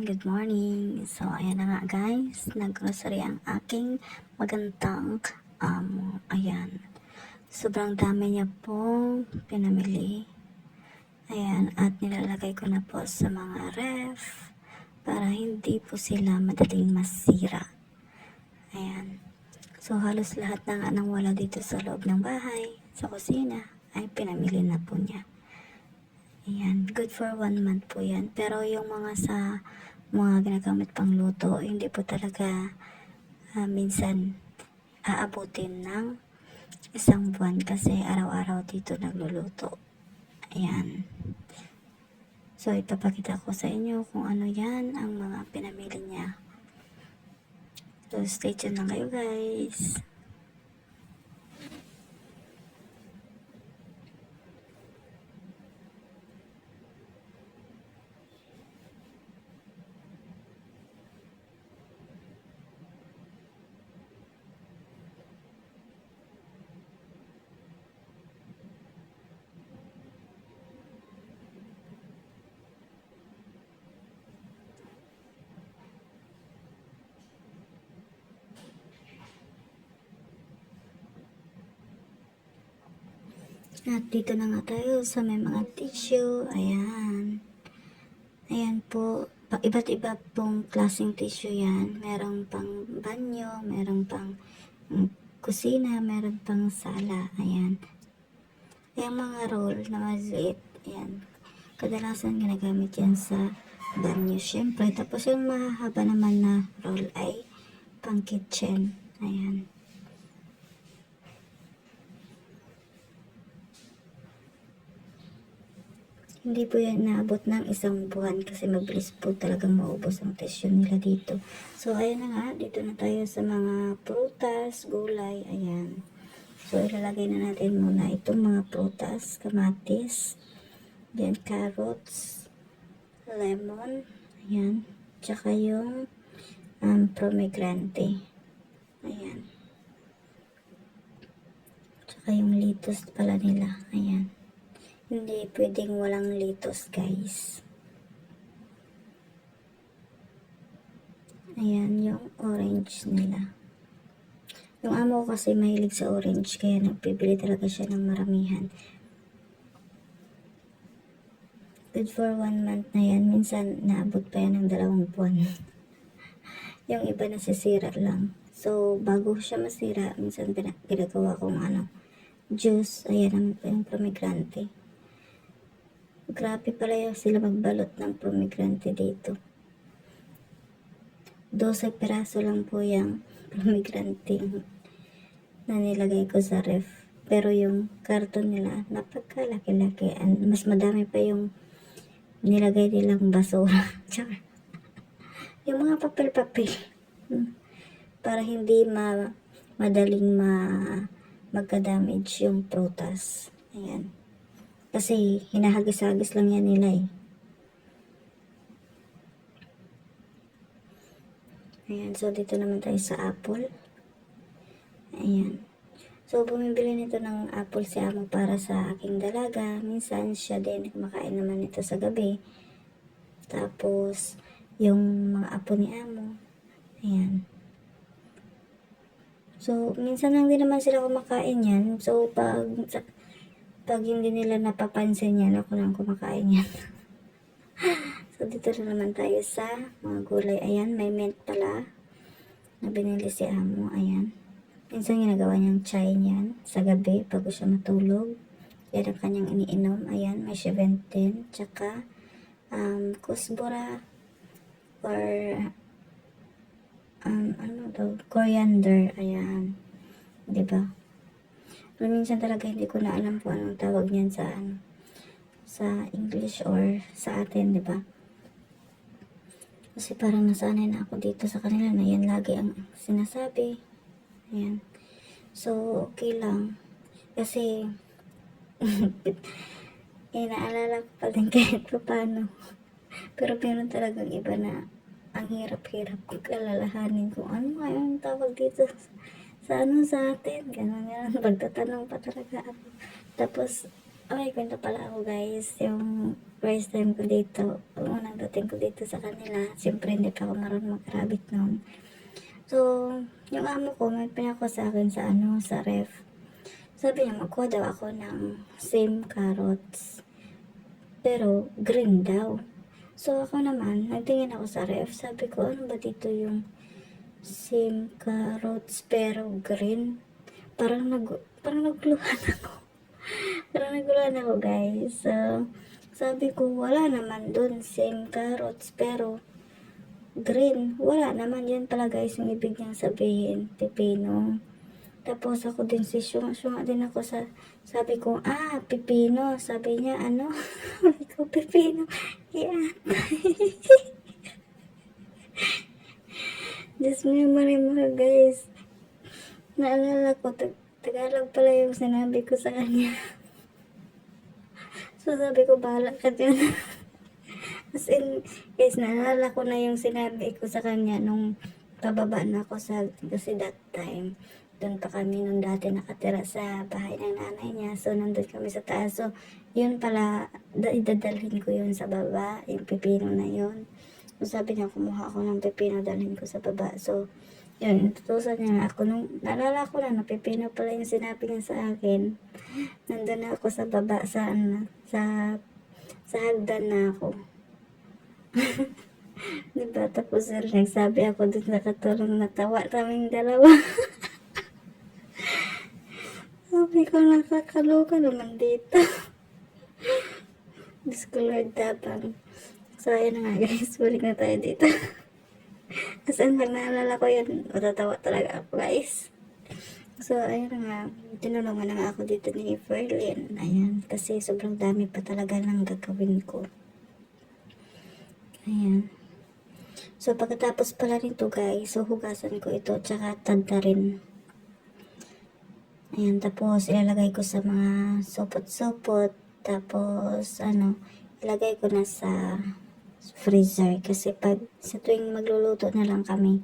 good morning. So, ayan na nga guys, nag-grocery ang aking magandang ayan. Sobrang dami niya pong pinamili. Ayan, at nilalagay ko na po sa mga ref para hindi po sila madaling masira. Ayan. So, halos lahat na nga nang wala dito sa loob ng bahay, sa kusina, ay pinamili na po niya. Ayan, good for 1 month po yan. Pero yung mga sa mga ginagamit pang luto, hindi po talaga minsan aabutin ng 1 buwan kasi araw-araw dito nagluluto. Ayan. So, ipapakita ko sa inyo kung ano yan ang mga pinamili niya. So, stay tuned lang kayo guys. At dito na nga tayo sa may mga tissue. Ayan. Ayan po. Iba't iba pong klaseng tissue yan. Merong pang banyo, merong pang kusina, meron pang sala. Ayan. Yung mga roll na maliit. Ayan. Kadalasan ginagamit yan sa banyo. Siyempre. Tapos yung mahahaba naman na roll ay pang kitchen. Ayan. Hindi po yan naabot ng 1 buwan kasi mabilis po talagang maubos ang tissue nila dito. So, ayan na nga. Dito na tayo sa mga prutas, gulay. Ayan. So, ilalagay na natin muna itong mga prutas, kamatis, then carrots, lemon, ayan. Tsaka yung pomegranate. Ayan. Tsaka yung lettuce pala nila. Ayan. Hindi pwedeng walang lettuce, guys. Ayan, yung orange nila. Yung amo ko kasi mahilig sa orange, kaya nagpipili talaga siya ng maramihan. Good for 1 month na yan. Minsan, naabot pa yan ng 2 buwan. Yung iba nasisira lang. So, bago siya masira, minsan ginagawa kong juice. Ayan yung pomegranate. Grabe pala yung sila magbalot ng pomegranate dito. 12 peraso lang po yung pomegranate na nilagay ko sa ref. Pero yung karton nila, napagkalaki-laki. Mas madami pa yung nilagay nilang basura. Yung mga papel-papel. Para hindi madaling magka-damage yung prutas. Ayan. Kasi hinahagis-hagis lang yan nila eh. Ayan, so dito naman tayo sa apple. Ayan. So, bumibili nito ng apple si amo para sa aking dalaga. Minsan siya din kumakain naman nito sa gabi. Tapos, yung mga apo ni amo. Ayan. So, minsan lang din naman sila kumakain yan. So, pag hindi nila napapansin yan, ako lang kumakain yan. So, dito na naman tayo sa mga gulay. Ayan, may mint pala na binili si amo. Ayan. Minsan ginagawa niyang chai niyan sa gabi bago siya matulog. Yan ang kanyang iniinom. Ayan, may 17. Tsaka, kusbora or coriander. Ayan. Diba? Pero minsan talaga hindi ko na alam kung anong tawag niyan sa English or sa atin, di ba? Kasi parang nasanay na ako dito sa kanila na yan lagi ang sinasabi. Ayan. So, okay lang. Kasi, naalala ko pa din kahit pa paano. Pero meron talagang iba na ang hirap-hirap ko kalalahanin kung ano nga yung tawag dito sa atin. Ganun. Pagtatanong pa talaga ako. Tapos, kwento pala ako guys. Yung First time ko dito, unang dating ko dito sa kanila. Siyempre, hindi pa ako marunong mag-rabbit noon. So, yung amo ko, may pinako sa akin sa sa ref. Sabi niya, magkuha daw ako ng same carrots. Pero, green daw. So, ako naman, nagtingin ako sa ref. Sabi ko, ano ba dito yung same carrots pero green? Parang naguluhan ako. Parang naguluhan ako, guys. So, sabi ko, wala naman dun same carrots pero green. Wala naman, yan pala guys yung ibig niyang sabihin, pipino. Tapos ako din syunga din ako sabi ko, pipino. Sabi niya, ano? Sabi ko, pipino. Yan. Just memory mga guys. Naalala ko, Tagalog pala yung sinabi ko sa kanya. So sabi ko, bahala ka dyan. As in, guys, naalala ko na yung sinabi ko sa kanya nung pababa na ako kasi that time, doon pa kami nung dati nakatira sa bahay ng nanay niya. So, nandun kami sa taas. So, yun pala, idadalhin ko yun sa baba, yung pipino na yun. So, sabi niya, kumuha ako ng pipino, dalhin ko sa baba. So, yun, tutusan niya ako. Nung naalala ko na pipino pala yung sinabi niya sa akin, nandun na ako sa baba, sa hagdan na ako. Diba? Tapos nagsabi ako dun nakatulong, natawa kaming dalawa. Sabi ko, nakakaloka naman dito. Diyos ko Lord, tapang. So, ayun na nga guys, balik na tayo dito. As in, pag naalala ko yun, matatawa talaga ako guys. So, ayun na nga, tinulungan na nga ako dito ni Ferlin. Ayan, kasi sobrang dami pa talaga ng gagawin ko. Ayan. So, pagkatapos pala nito guys, so hugasan ko ito, tsaka tadta rin. Ayan, tapos ilalagay ko sa mga supot-supot, tapos ilagay ko na sa freezer. Kasi pag sa tuwing magluluto na lang kami,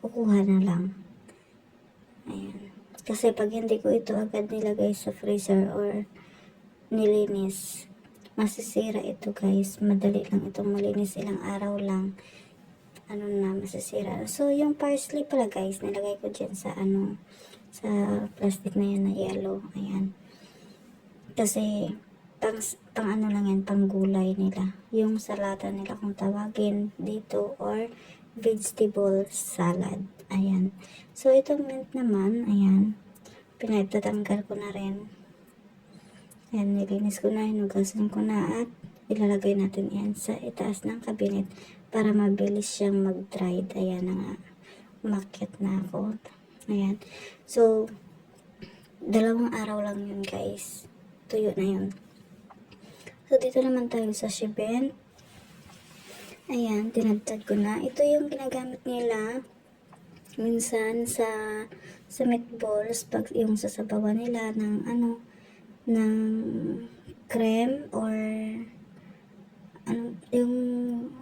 kukuha na lang. Ayan. Kasi pag hindi ko ito agad nilagay sa freezer or nilinis, masisira ito guys. Madali lang itong malinis, ilang araw lang. Masisira. So, yung parsley pala guys, nilagay ko dyan sa sa plastic na yan na yellow. Ayan. Kasi, pang lang yan, pang gulay nila. Yung salata nila kung tawagin dito or vegetable salad. Ayan. So, itong mint naman, ayan, pinagtatanggal ko na rin. Ayan, nilinis ko na, hinugasan ko na at ilalagay natin yan sa itaas ng cabinet para mabilis siyang mag-dried. Ayan na nga. Umakyat na ako. Ayan. So, 2 araw lang yun guys. Tuyo na yun. So, dito naman tayo sa shebent. Ayan, tinadtad ko na. Ito yung ginagamit nila minsan sa meatballs pag yung sasabawan nila ng ng cream or yung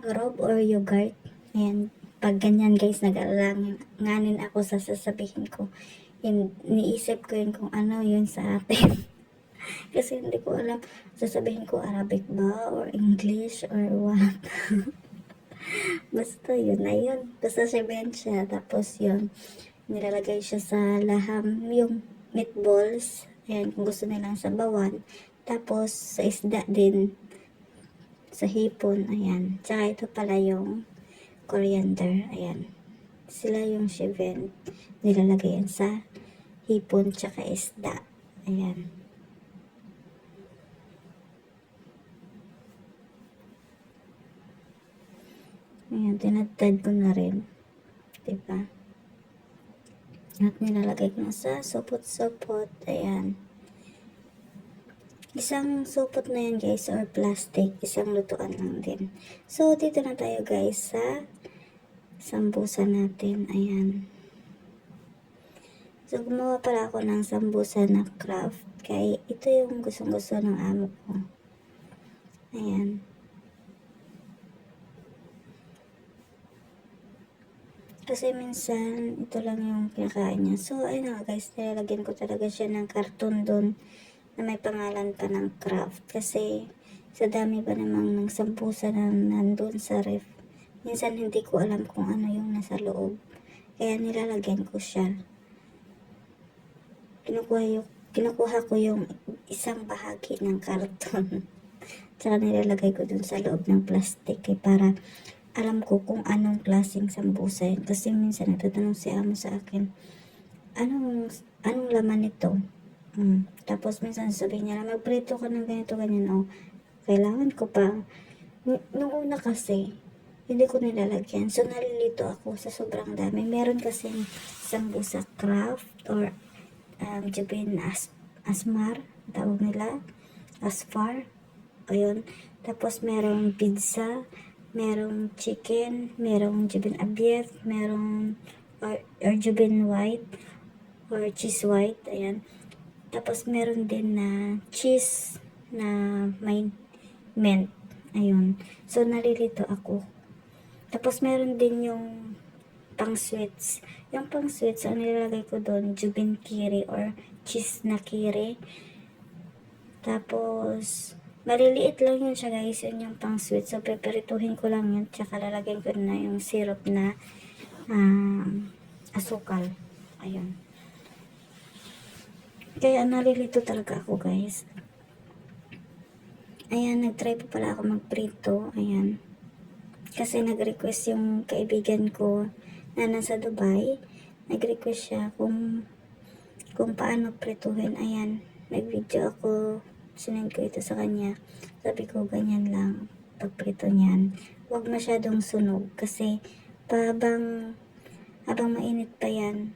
rob or yogurt. Ayan, pag ganyan guys, nag-alanganin ako sa sasabihin ko. Niisip ko yun kung ano yun sa atin. Kasi hindi ko alam, sasabihin ko Arabic ba or English or what. Basta yun na yun. Basta shebent siya. Tapos yun, nilalagay siya sa laham, yung meatballs. Ayan, kung gusto nilang sabawan. Tapos, sa isda din, sa hipon, ayan. Tsaka ito pala yung coriander, ayan. Sila yung shebent, nilalagay yan sa hipon, tsaka isda. Ayan. Ayan, tinadtad ko na rin. Diba? At nilalagay ko na sa supot-supot. Ayan. Isang supot na yan guys or plastic. Isang lutuan lang din. So, dito na tayo guys sa sambusa natin. Ayan. So, gumawa pala ako ng sambusa na craft. Kaya ito yung gustong-gusto ng amo ko. Ayan. Kasi minsan, ito lang yung kinakain niya. So, ayun nga guys, nilalagyan ko talaga siya ng karton doon na may pangalan pa ng craft. Kasi, Sa dami ba namang ng sambusa na nandun sa ref. Minsan hindi ko alam kung ano yung nasa loob. Kaya nilalagyan ko siya. Kinukuha ko yung isang bahagi ng karton. Tsaka nilalagay ko dun sa loob ng plastic para alam ko kung anong klaseng sambusa yun. Kasi minsan natatanong si amo sa akin, anong laman nito? Tapos minsan sabihin niya, magprito ka ng ganito, ganyan. O, kailangan ko pa. Nung una kasi, hindi ko nilalagyan. So, nalilito ako sa sobrang dami. Meron kasi sambusa craft or Jabin Asmar, tawag nila. Asfar. Ayun. Tapos, merong pizza, merong chicken, merong Jabin Abiet, merong or Jabin White, or cheese white. Ayan. Tapos, meron din na cheese na may mint. Ayun. So, nalilito ako. Tapos, meron din yung pang sweets. Yung pang sweets, ang nilalagay ko doon, Jubin Kiri or cheese na kiri. Tapos, maliliit lang yun siya guys, yun yung pang sweets. So, peperituhin ko lang yun. Tsaka lalagyan ko na yung syrup na asukal. Ayun. Kaya nalilito talaga ako guys. Ayan, nagtry pa pala ako magprito. Ayan. Kasi nag-request yung kaibigan ko na nasa Dubai. Nag-request siya kung paano prituhin. Ayan, nag-video ako. Sinend ko ito sa kanya. Sabi ko, ganyan lang pagprito niyan. Huwag masyadong sunog kasi habang mainit pa yan,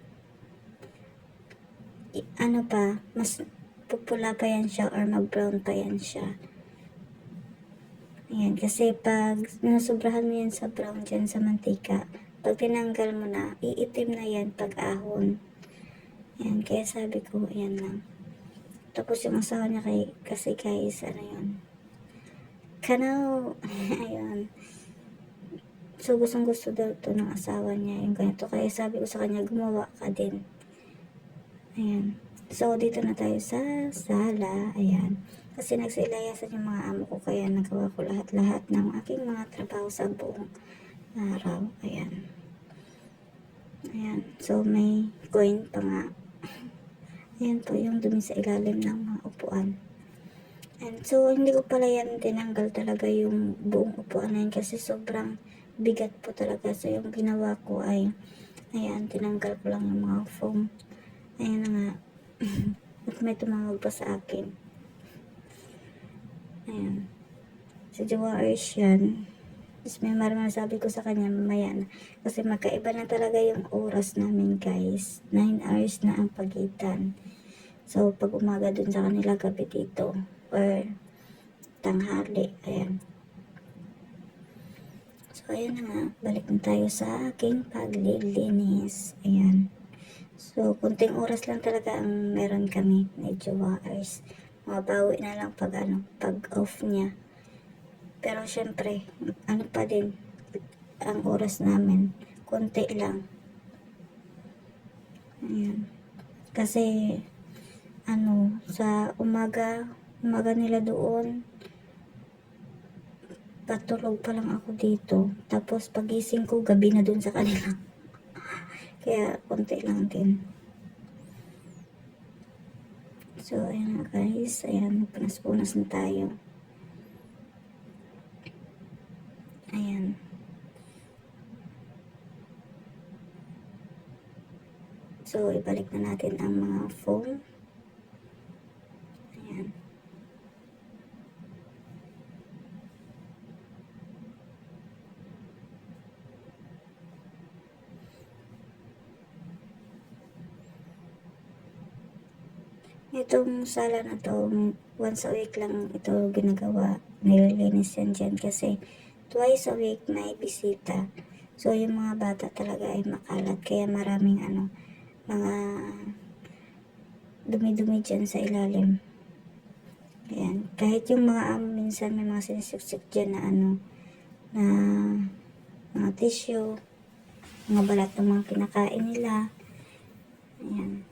mas pupula pa yan siya or mag-brown pa yan siya. Ayan, kasi pag nasobrahan mo yan sa brown dyan sa mantika, pag tinanggal mo na, iitim na yan pag ahon. Ayan, kaya sabi ko, ayan lang. Tapos yung asawa niya kasi guys, ano yun, kanaw, ayan. So, gustong gusto daw to ng asawa niya, yung ganito. Kaya sabi ko sa kanya, gumawa ka din. Ayan. So, dito na tayo sa sala. Ayan. Kasi nagsilayasan yung mga amo ko, kaya nagawa ko lahat-lahat ng aking mga trabaho sa buong araw. Ayan. Ayan. So, may coin pa nga. Ayan po yung dumi sa ilalim ng mga upuan. And so, hindi ko pala yan tinanggal talaga yung buong upuan na yun kasi sobrang bigat po talaga. So, yung ginawa ko ay, ayan, tinanggal ko lang yung mga foam. Ayan na nga. At may tumawag pa sa akin. Ayan. Si Jowa Irish yan. Tapos may marama sabi ko sa kanya mamaya na. Kasi magkaiba na talaga yung oras namin guys. 9 hours na ang pagitan. So pag umaga dun sa kanila, gabi dito. Or tanghali. Ayan. So ayan na nga. Balik na tayo sa aking paglilinis. Ayan. So kunting oras lang talaga ang meron kami ni Jowa Irish. Mabawi na lang pag off niya. Pero syempre, pa din ang oras namin. Konti lang. Ayan. Kasi, sa umaga nila doon, patulog pa lang ako dito. Tapos pagising ko, gabi na doon sa kanila. Kaya, konti lang din. So, ayan nga guys. Ayan, punas-punas na tayo. Ayan. So, ibalik na natin ang mga foam. Ayan. Itong sala na to, once a week lang ito ginagawa. Nililinis yan dyan kasi twice a week may bisita. So, yung mga bata talaga ay makalat. Kaya maraming mga dumi-dumi dyan sa ilalim. Ayan. Kahit yung mga minsan may mga sinisiksik dyan na na mga tissue, mga balat ng mga kinakain nila. Ayan.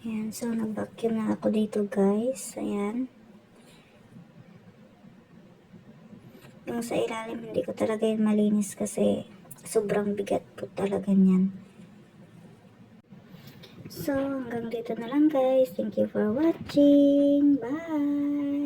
Ayan, so nag-vacuum na ako dito guys. Ayan. Yung sa ilalim, hindi ko talaga yun malinis kasi sobrang bigat po talaga niyan. So, hanggang dito na lang guys. Thank you for watching. Bye!